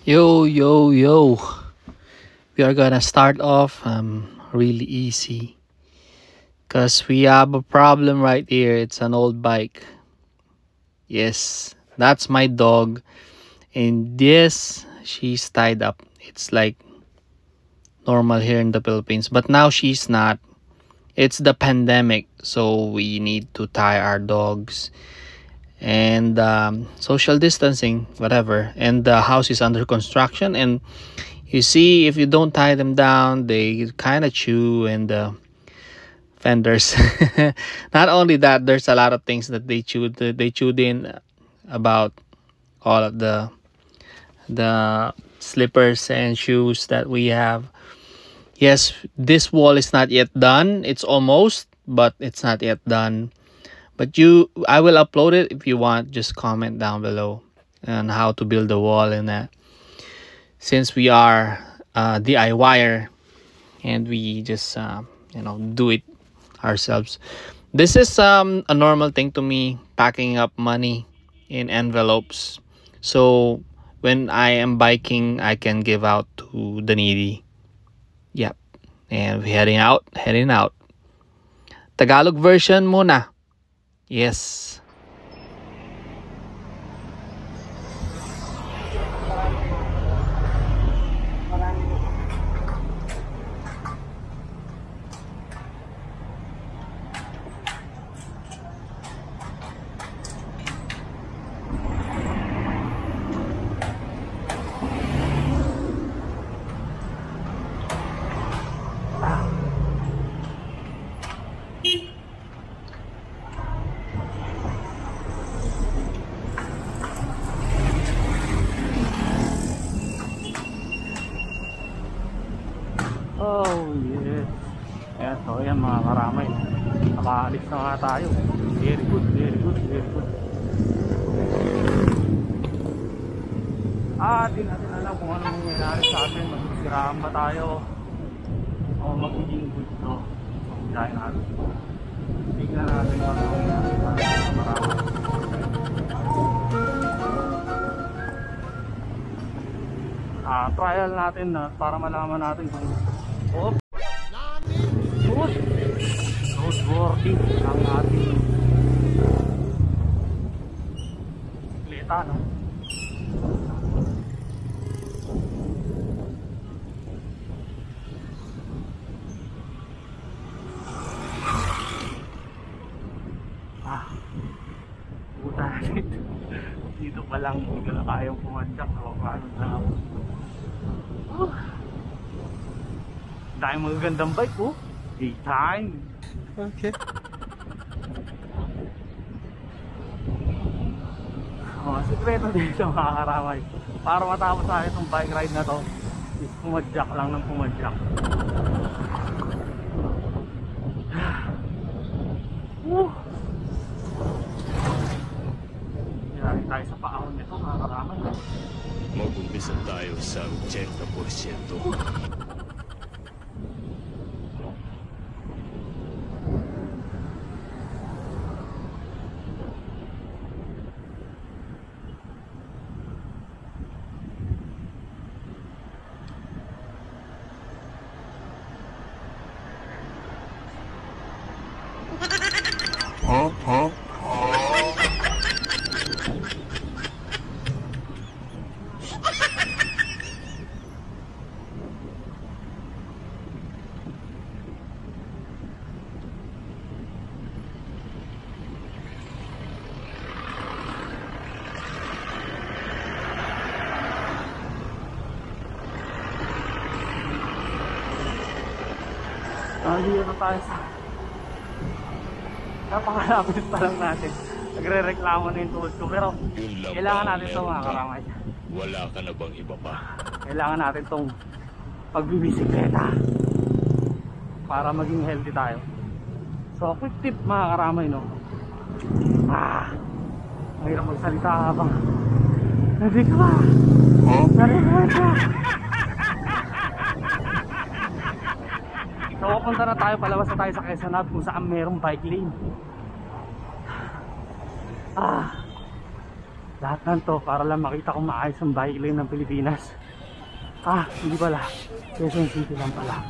Yo, yo, yo. We are gonna start off really easy because we have a problem right here. It's an old bike. Yes, that's my dog. And yes, she's tied up. It's like normal here in the Philippines, but now she's not. It's the pandemic, so we need to tie our dogs and social distancing, whatever. And the house is under construction, and you see, if you don't tie them down, they kind of chew and fenders. Not only that, there's a lot of things that they chewed. They chewed in about all of the slippers and shoes that we have. Yes, this wall is not yet done. It's almost, but it's not yet done. But I will upload it. If you want, just comment down below on how to build the wall and that. Since we are DIYer and we just do it ourselves, this is a normal thing to me, packing up money in envelopes, so when I am biking I can give out to the needy. Yep. And we're heading out. Tagalog version muna. Yes. Oh yes. Ayan, so ayan mga karamay, nakaalis na nga tayo. Very good. Di natin alam kung ano mangyayari sa atin. Magsisiraan ba tayo o magiging good to. Pagkain natin, tignan natin kung ano mangyayari sa atin mga karamay. Trial natin para malaman natin kung roadworthy ang ating bisikleta, no? Puta dito pa lang hindi na kayang pumadyak. Paano na ako? Dahil magagandang bike, oh. Daytime. Okay. Sikreto dito mga karamay, para matapos sa itong bike ride na to is pumadyak lang ng pumadyak. Hinari tayo sa paahon nito mga karamay. Mag-umpisa tayo sa 80%. Dito na tayo sa napakalapit pa lang natin. Nagre-reklamo na yung tools ko, pero kailangan natin ito mga karamay. Wala ka na bang iba pa? Kailangan natin itong pagbibisikleta para maging healthy tayo. So quick tip mga karamay, no? Mahirap magsalita habang hindi ka ba? Narinig ka. So pupunta na tayo, palabas na tayo sa Quezon Hub kung saan merong bike lane. Lahat ng to para lang makita kung maayos ang bike lane ng Pilipinas. Hindi pala. Quezon City lang pala.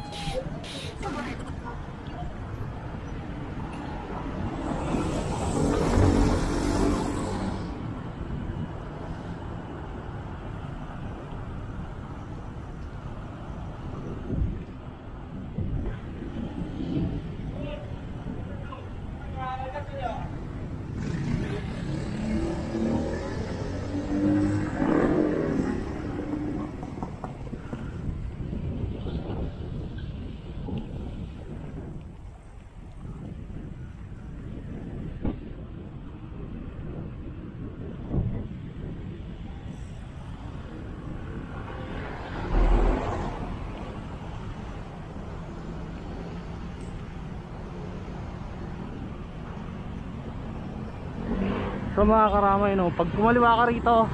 So mga karamay, no, pag kumaliwa ka rito,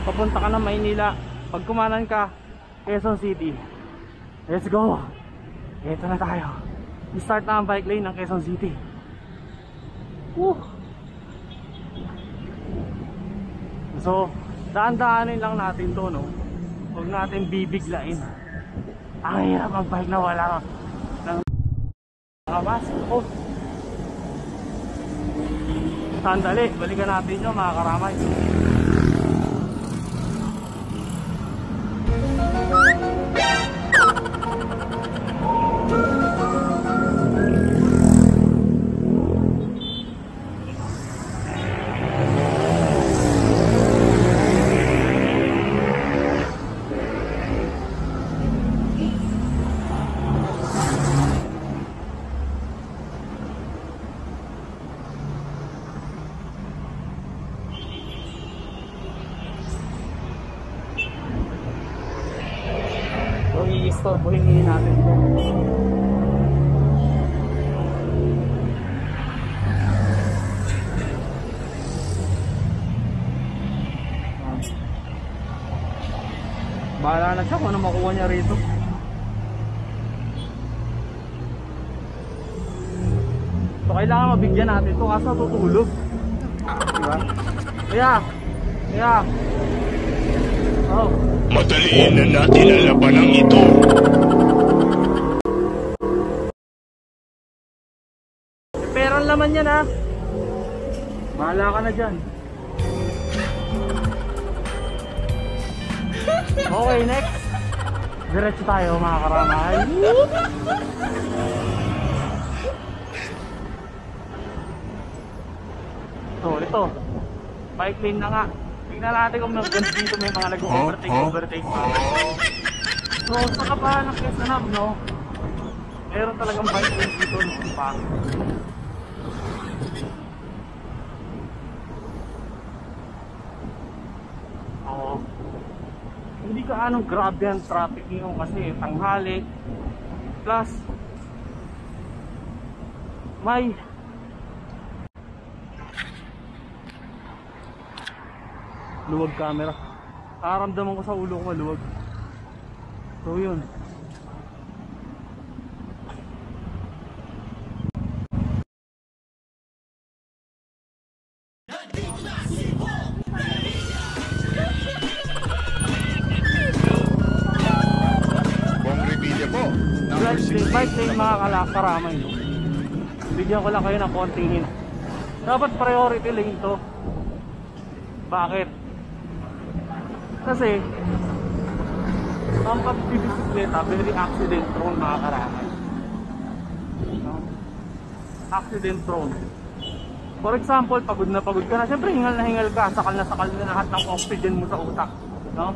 papunta ka ng Maynila. Pag kumanan ka, Quezon City. Let's go! Ito na tayo. I-start na ang bike lane ng Quezon City. So, daan-daanin lang natin to, no. Huwag natin bibiglain. Ang hirap ang bike na wala ng kamas. Sandali, balikan natin yun mga karamay. I-istorbohin natin ito. Bahala na siya kung ano makuha niya rito. So kailangan mabigyan natin ito kaso tutulog. Diba? Kaya Madaliin na natin ang labanang ito. Pero ang laman yan, ha. Bahala ka na dyan. Okay, next. Diretso tayo mga karamay. So ito, bike lane na nga. Tingnan natin kung dito may mga nag-overtake pa. So sa kapahan ng Quezon Hub, no, meron talagang bike lane dito ng pa. Hindi ka anong grabe ang traffic ngayon kasi tanghali. Plus may luwag camera. Nakaramdaman ko sa ulo ko maluwag. So yun. Bike lane mga karamay, no? Bigyan ko lang kayo ng konting hint. Dapat priority lane to. Bakit? Kasi ang pagbibisikleta very accident prone mga karamay, no? Accident prone. For example, pagod ka na, syempre hingal na hingal ka, sakal na lahat ng oxygen mo sa utak, no?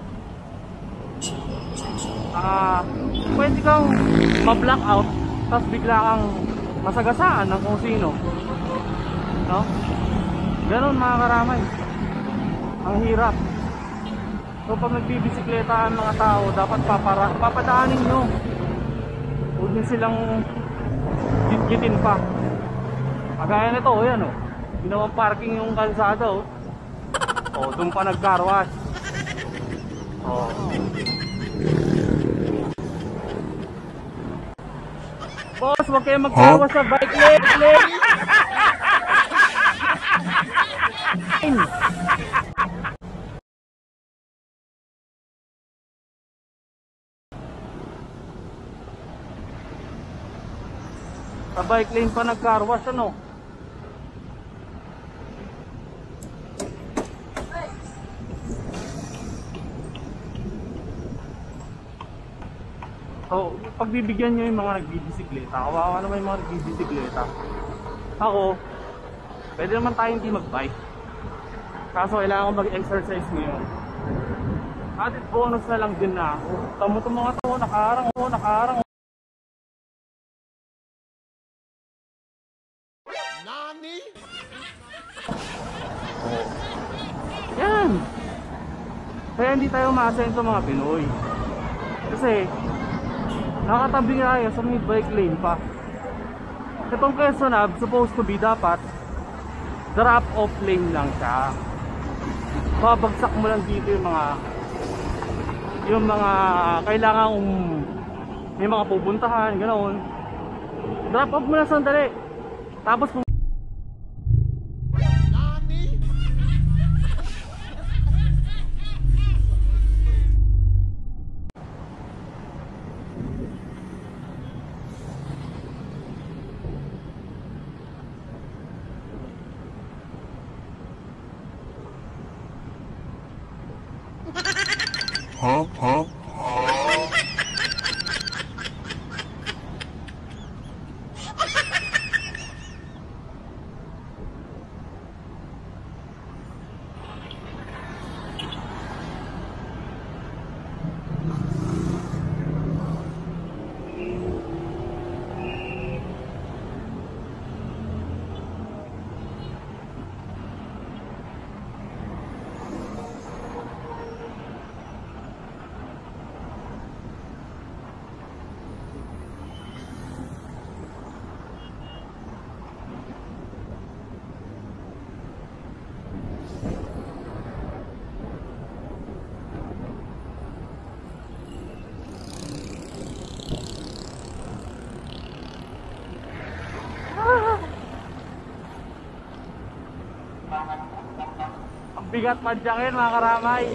Pwede kang ma-blackout tapos bigla kang masagasaan ng kung sino, no? Ganon mga karamay, ang hirap. So pag nagbibisikleta ang mga tao, dapat papadaanin nyo. Huwag nyo silang gitgitin pa. Kagaya nito, yan o, ginawang parking yung kalsada o. Doon pa nag-carwash. Boss, huwag kayo mag-carwash sa bike lane. Sa bike lane pa nag-car wash, ano? So, pagbibigyan nyo yung mga nagbibisikleta, kawawa naman yung mga nagbibisikleta. Ako, pwede naman tayo hindi mag-bike. Kaso kailangan ko mag-exercise ngayon. Added bonus na lang din na ako. Tamo itong mga to, nakaharang. Nani? Yan! Kaya hindi tayo ma-assign sa mga Pinoy. Kasi, nakatabi nga kayo sa may bike lane pa. Itong Quezon Ave, supposed to be dapat drop-off lane lang siya. Babagsak mo lang dito yung mga kailangan may mga pupuntahan, ganoon. Drop off mo lang sandali. Tapos Huh? ang bigat padyakin mga karamay.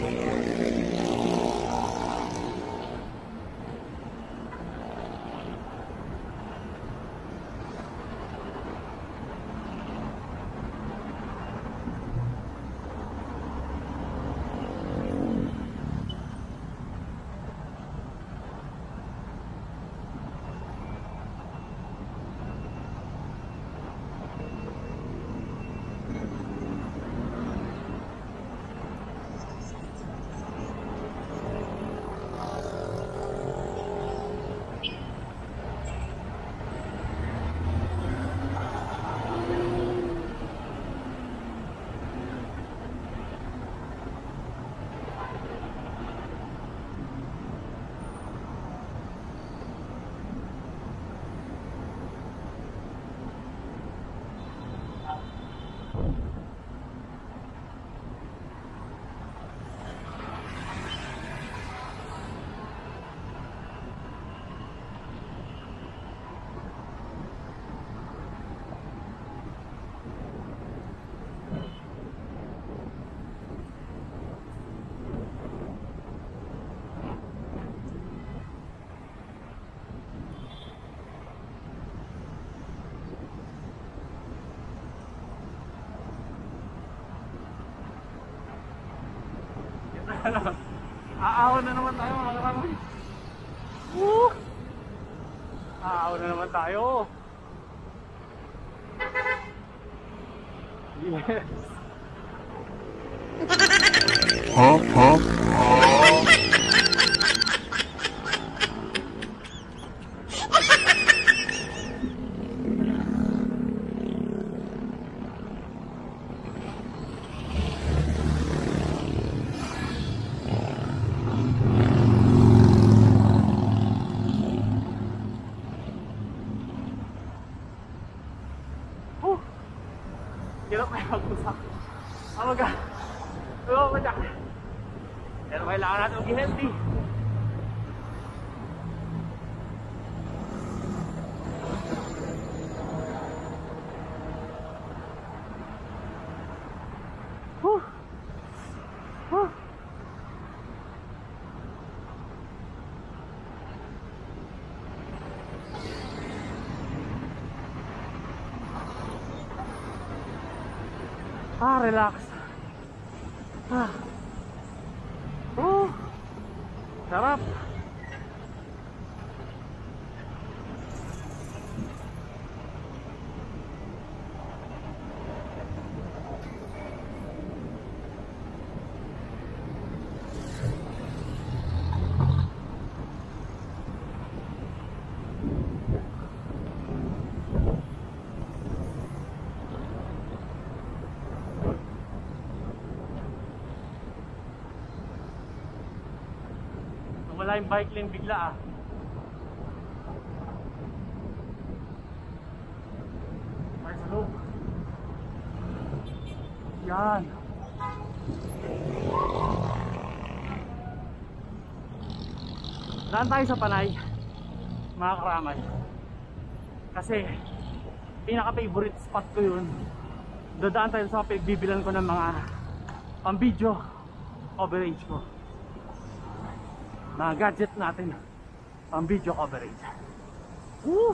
Aaw na naman tayo mga karamay. Aaw na naman tayo. Yes. Huh? Hirap na yung mag-usap. Amaga. Oo, madyak. Pero kailangan natin mag-healthy. Relax. Sarap. Wala yung bike lane bigla Ay, sa loob. Yan. Daan tayo sa Panay, mga karamay. Kasi pinaka-favorite spot ko yun. Dadaan tayo sa pagbibilan ko ng mga pang-video coverage ko. Mga gadget natin pang video coverage. Woo!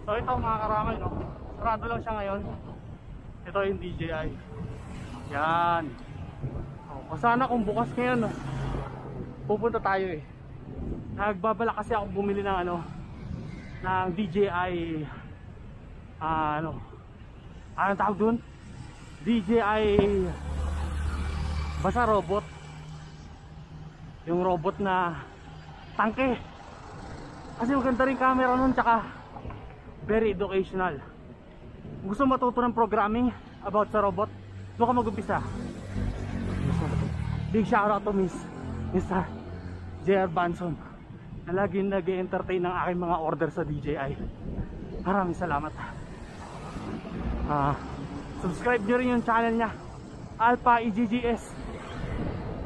So ito mga karamay, no? Sarado lang siya ngayon. Ito yung DJI. Yan. O sana kung bukas ngayon, no? Pupunta tayo eh. Nagbabala kasi ako bumili ng ng DJI anong tawag dun? DJI basta robot. Yung robot na tangke. Kasi maganda rin camera nun, tsaka very educational. Gusto matuto ng programming about sa robot, doon ka mag-umpisa. Big shoutout to Mr. J.R. Banson na laging nag-entertain ng aking mga order sa DJI. Maraming salamat. Subscribe nyo rin yung channel niya, Alpha EGGS.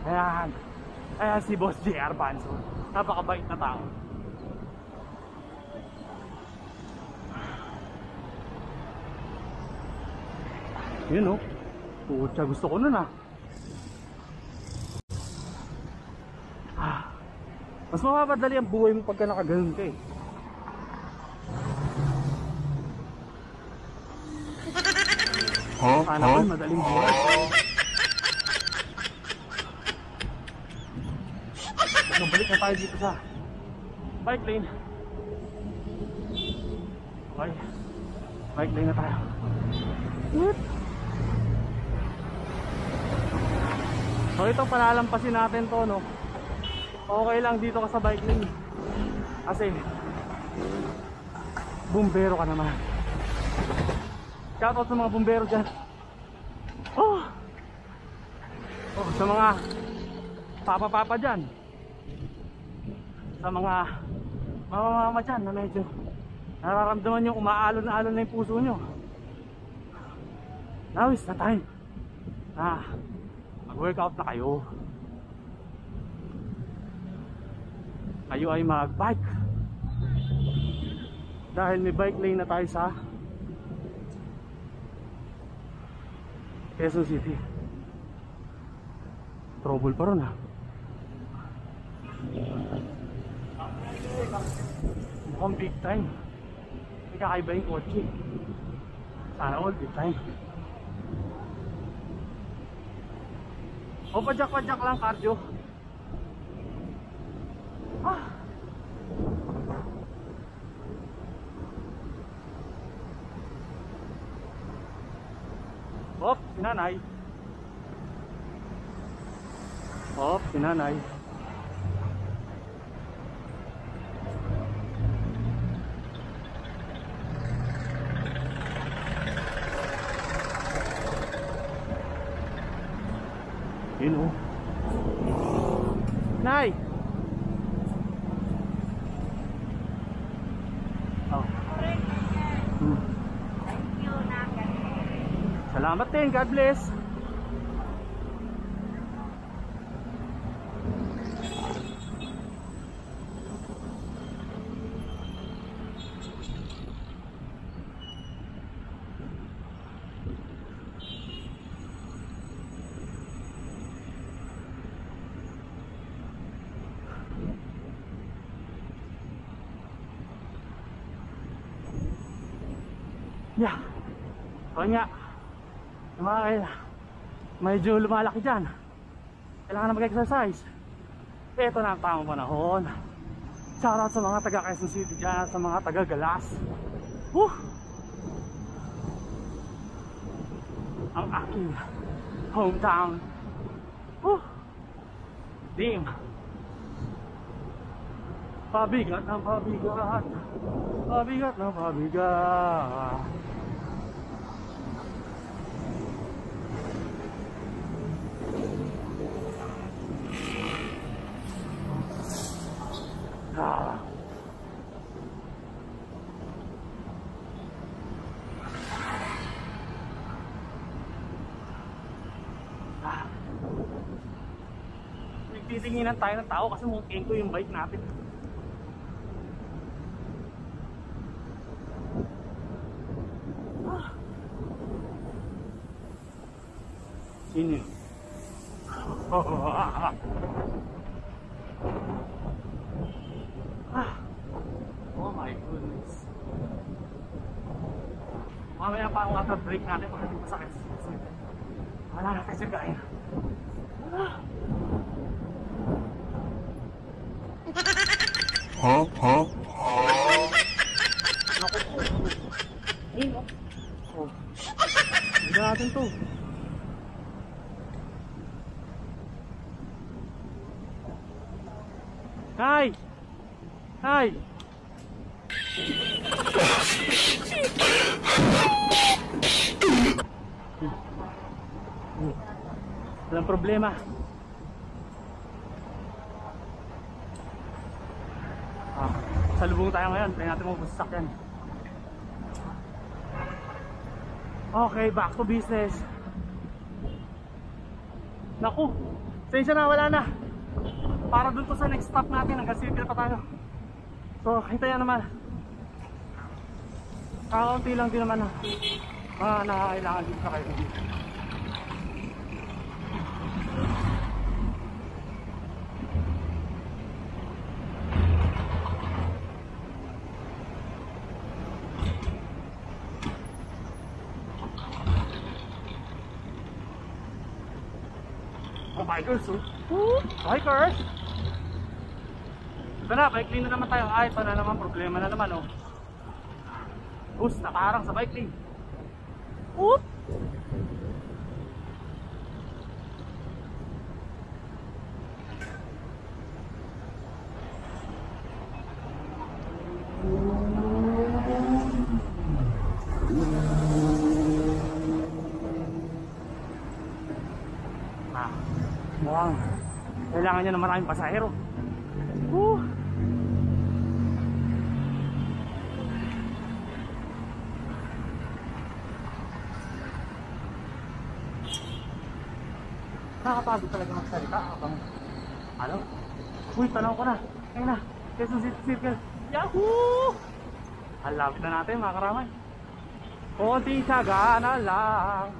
Ayan si Boss J.R. Banson, napakabait na tao. Yun pucha, gusto ko nun mas mapapadali ang buhay mo pagka nakaganon ka eh. Sana ko madaling buhay. Balik na tayo dito sa bike lane. Okay, bike lane na tayo. So ito, palalampasin natin to, no? Okay lang dito ka sa bike lane kasi bumbero ka naman. Shoutout sa mga bumbero dyan. Sa mga papa dyan, sa mga mama dyan na medyo nararamdaman yung umaalon-alon na yung puso nyo. Now is the time mag-workout na kayo. Kayo ay mag-bike dahil may bike lane na tayo sa Quezon City. Trouble pa ron mukhang big time. May kakaiba yung kotse. Sana all big time. O padyak lang, cardio. Hop, sinanay. Hop, sinanay. Yun Nay! Salamat din, God bless. Yeah. So nga, medyo lumalaki dyan. Kailangan na mag-exercise. Ito na ang tamang panahon. Shoutout sa mga taga Quezon City dyan, sa mga taga Galas. Ang aking hometown. Damn. Pabigat ng pabigat. Pabigat ng pabigat. Nagtitinginan tayo ng tao kasi mungkin ko yung bike natin. Sino yun? Oh my goodness. Mamaya pa ang water break natin pag hindi masakit. Wala na kasi gaya. Huh? Naku po. Ayun o. Oh. Hindi natin to. Hi! Hi! Walang problema. Salubong tayo ngayon. Try natin mga sasakyan. Okay, back to business. Naku, sensya na, wala na. Para dun to sa next stop natin. Hanggang circle pa tayo. So, hintayan naman. Kakaunti lang din naman nakakailangan dito sa kayo. Bikers, oh. Bikers! Ito na, bike lane na naman tayo. Ay, ito na naman, problema na naman, oh. Nakaharang sa bike lane. Oop! Mukhang kailangan niya ng maraming pasahero. Nakakapagod talaga magsalita habang uy, tanaw ko na. Ayun na, Quezon City Circle. Yahoo! Halapit na natin mga karamay. Konting tiyaga na lang.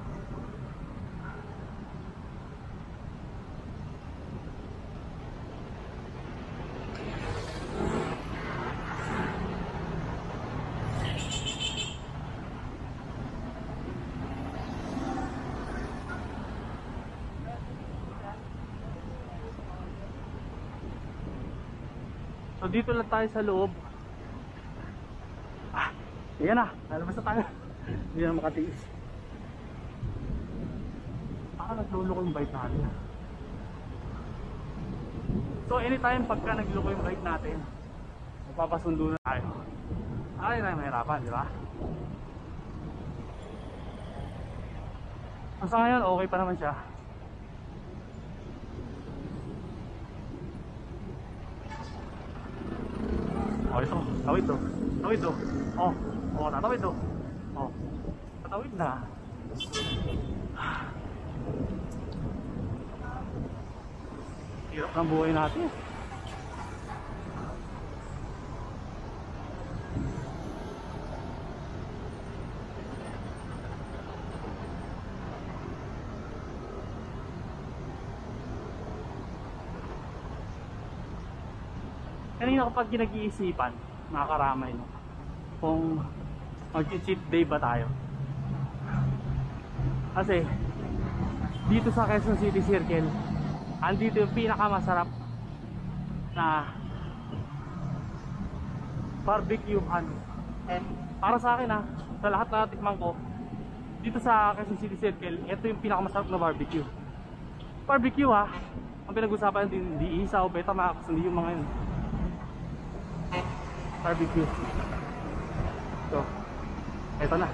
So dito lang tayo sa loob. Ayan na, lalabas na tayo. Hindi na makatiis. Nagluloko yung bike natin. So anytime pagka nagluloko yung bike natin, magpapasundo na tayo. Ay na mahirapan, di ba? Sa ngayon okay pa naman siya. Oh, ito, tawid to. Tawid to. Oh, tatawid to. Oh, tatawid na. Hirap ng buhay natin. Kanina kapag nag-iisipan, mga karamay, no? Kung mag-cheat day ba tayo. Kasi dito sa Quezon City Circle, andito yung pinakamasarap na barbecuehan. And para sa akin, sa lahat na tikman ko dito sa Quezon City Circle, ito yung pinakamasarap na barbecue. Barbecue ang pinag-usapan hindi isa o Betamax, hindi yung mga yun. Barbecue. So, eto na.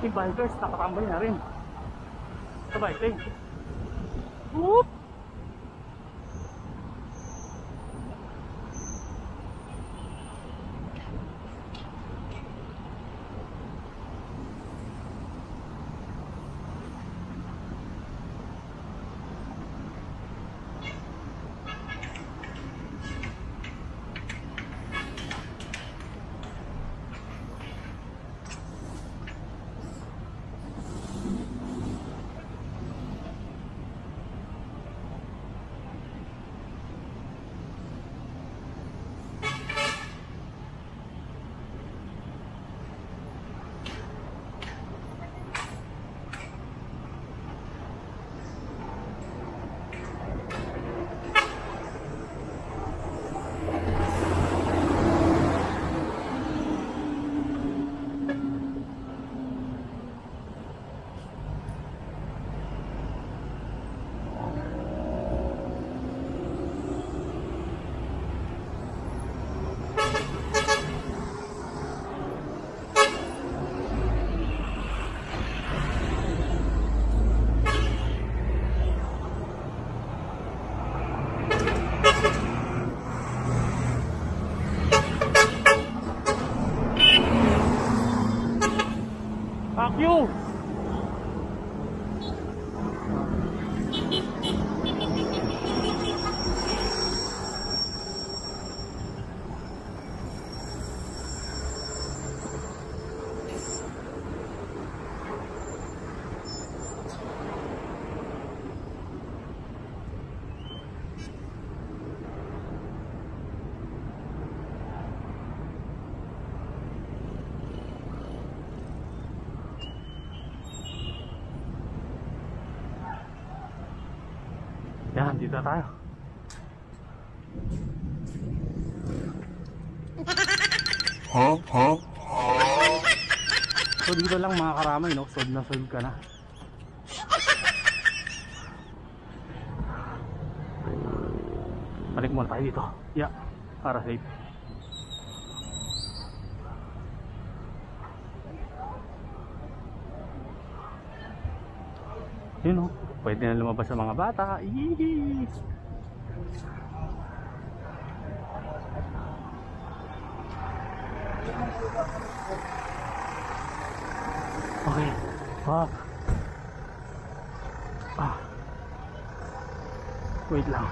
Yung bikers nakatambay na rin sa bike lane. Whoop! Fuck you! Yan, dito na tayo. So dito lang mga karamay, no? Sod na sod ka na. Balik muna tayo dito. Yeah, para safe. Yun, no? Pwede na lumabas sa mga bata. Yee! Okay. Fuck. Wait lang.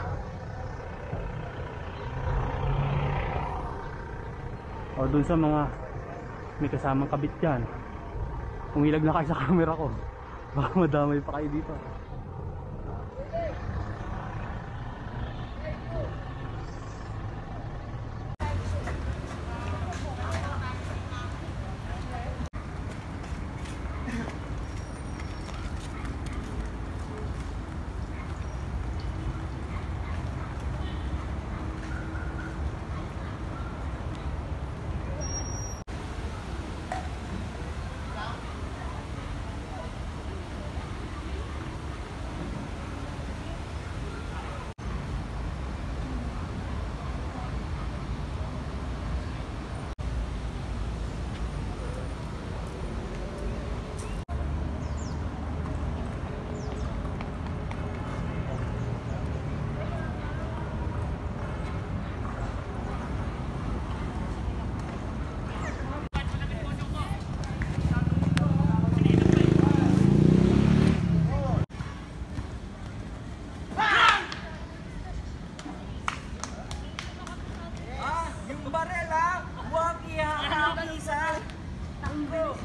O dun sa mga may kasamang kabit dyan, umilag na kayo sa camera ko. Baka madamay pa kayo dito. barel ha. Huwag ihahakisan. Tango.